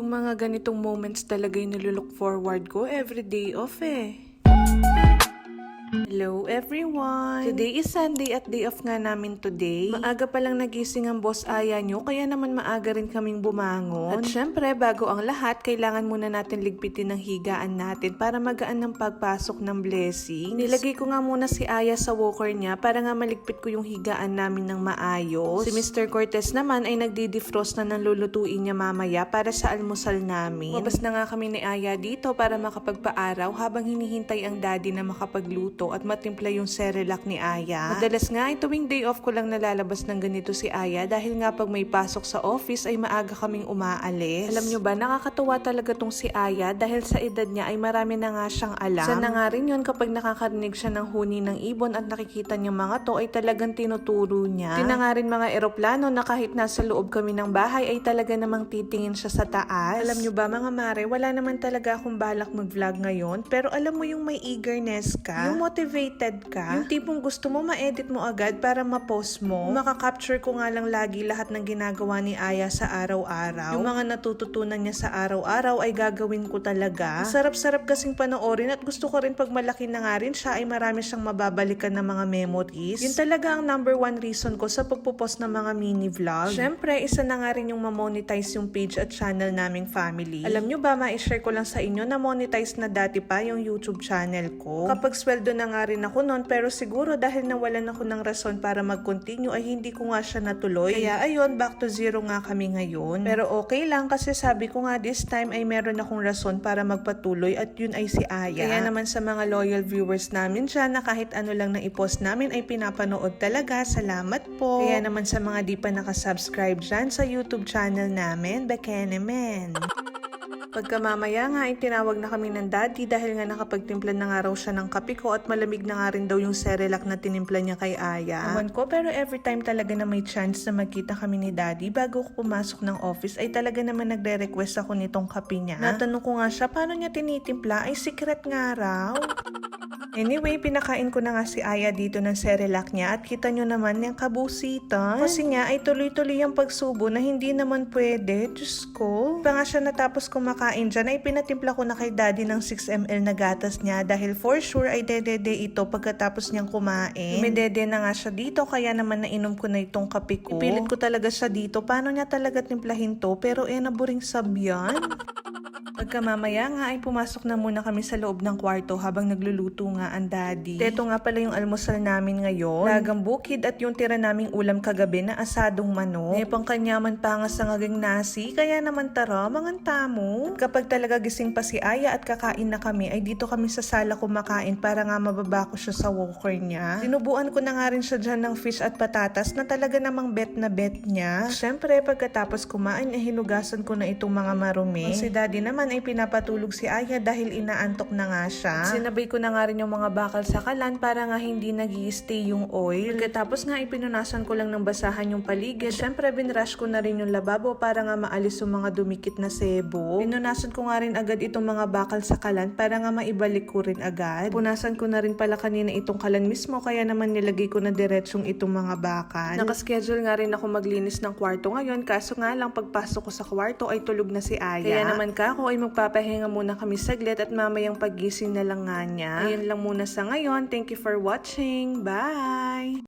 Yung mga ganitong moments talaga yung nilulook forward ko every day off eh. Hello everyone! Today is Sunday at day off nga namin today. Maaga pa lang nagising ang boss Aya nyo, kaya naman maaga rin kaming bumangon. At syempre, bago ang lahat, kailangan muna natin ligpitin ng higaan natin para magaan ng pagpasok ng blessings. Nilagay ko nga muna si Aya sa walker niya para nga maligpit ko yung higaan namin ng maayos. Si Mr. Cortez naman ay nagdi-defrost na ng lulutuin niya mamaya para sa almusal namin. Mabas na nga kami ni Aya dito para makapagpaaraw habang hinihintay ang daddy na makapagluto at matimpla yung Cerelac ni Aya. Madalas nga ay tuwing day off ko lang nalalabas ng ganito si Aya dahil nga pag may pasok sa office ay maaga kaming umaalis. Alam nyo ba, nakakatuwa talaga tong si Aya dahil sa edad niya ay marami na nga siyang alam. Sana nga rin yun kapag nakakarinig siya ng huni ng ibon at nakikita niya mga to ay talagang tinuturo niya. Tina nga rin mga eroplano na kahit nasa loob kami ng bahay ay talaga namang titingin siya sa taas. Alam nyo ba mga mare, wala naman talaga akong balak mag-vlog ngayon pero alam mo yung may eagerness ka, yung motivated ka, yung tipong gusto mo ma-edit mo agad para ma-post mo. Makaka-capture ko nga lang lagi lahat ng ginagawa ni Aya sa araw-araw. Yung mga natututunan niya sa araw-araw ay gagawin ko talaga. Sarap-sarap kasing panoorin at gusto ko rin pag malaki na nga rin siya ay marami siyang mababalikan na mga memories. Yun talaga ang number one reason ko sa pagpo-post ng mga mini vlog. Syempre, isa na nga rin yung ma-monetize yung page at channel naming family. Alam nyo ba, ma-share ko lang sa inyo na monetize na dati pa yung YouTube channel ko. Kapag sweldo na nga rin ako noon pero siguro dahil nawalan ako ng rason para mag-continue ay hindi ko nga siya natuloy. Kaya ayun, back to zero nga kami ngayon. Pero okay lang kasi sabi ko nga this time ay meron akong rason para magpatuloy at yun ay si Aya. Kaya naman sa mga loyal viewers namin dyan na kahit ano lang na i-post namin ay pinapanood talaga. Salamat po. Kaya naman sa mga di pa nakasubscribe dyan sa YouTube channel namin, Bekenemen. Pagka mamaya nga ay tinawag na kami ng daddy dahil nga nakapagtimpla na nga raw siya ng kape ko at malamig na nga rin daw yung Cerelac na tinimpla niya kay Aya. Awan ko pero every time talaga na may chance na magkita kami ni daddy bago ko pumasok ng office ay talaga naman nagre-request ako nitong kape niya. Natanong ko nga siya paano niya tinitimpla, ay secret nga raw. Anyway, pinakain ko na nga si Aya dito ng Cerelac niya at kita nyo naman yung kabusitan. Kasi nga ay tuloy-tuloy yung pagsubo na hindi naman pwede. Diyos ko. Pa nga siya natapos kumakain dyan ay pinatimpla ko na kay daddy ng 6 ml na gatas niya dahil for sure ay dedede ito pagkatapos niyang kumain. May dede na nga siya dito kaya naman nainom ko na itong kape ko. Ipilit ko talaga siya dito. Paano niya talaga timplahin to? Pero naboring sab yan. Pagka mamaya nga ay pumasok na muna kami sa loob ng kwarto habang nagluluto nga ang daddy. Ito nga pala yung almusal namin ngayon. Lagang bukid at yung tira naming ulam kagabi na asadong manok. Nepang kanyaman pa nga sa ngaging nasi, kaya naman tara, mangantamo. At kapag talaga gising pa si Aya at kakain na kami, ay dito kami sa sala kumakain para nga mababa ko siya sa walker niya. Sinubuan ko na nga rin siya dyan ng fish at patatas na talaga namang bet na bet niya. Siyempre, pagkatapos kumain, ay hinugasan ko na itong mga marumi. Si daddy naman ay pinapatulog si Aya dahil inaantok na nga siya. Sinabay ko na nga rin yung mga bakal sa kalan para nga hindi nag-i-stay yung oil. Pagkatapos nga ipinunasan ko lang ng basahan yung paligid. Siyempre binrush ko na rin yung lababo para nga maalis yung mga dumikit na sebo. Pinunasan ko nga rin agad itong mga bakal sa kalan para nga maibalik ko rin agad. Punasan ko na rin pala kanina itong kalan mismo kaya naman nilagay ko na diretsong itong mga bakal. Nakaschedule nga rin ako maglinis ng kwarto ngayon kaso nga lang pagpasok ko sa kwarto ay tulog na si Aya. Kaya naman ako ay magpapahinga muna kami saglit at mamayang pagising na lang nga niya. Ayun lang muna sa ngayon. Thank you for watching. Bye!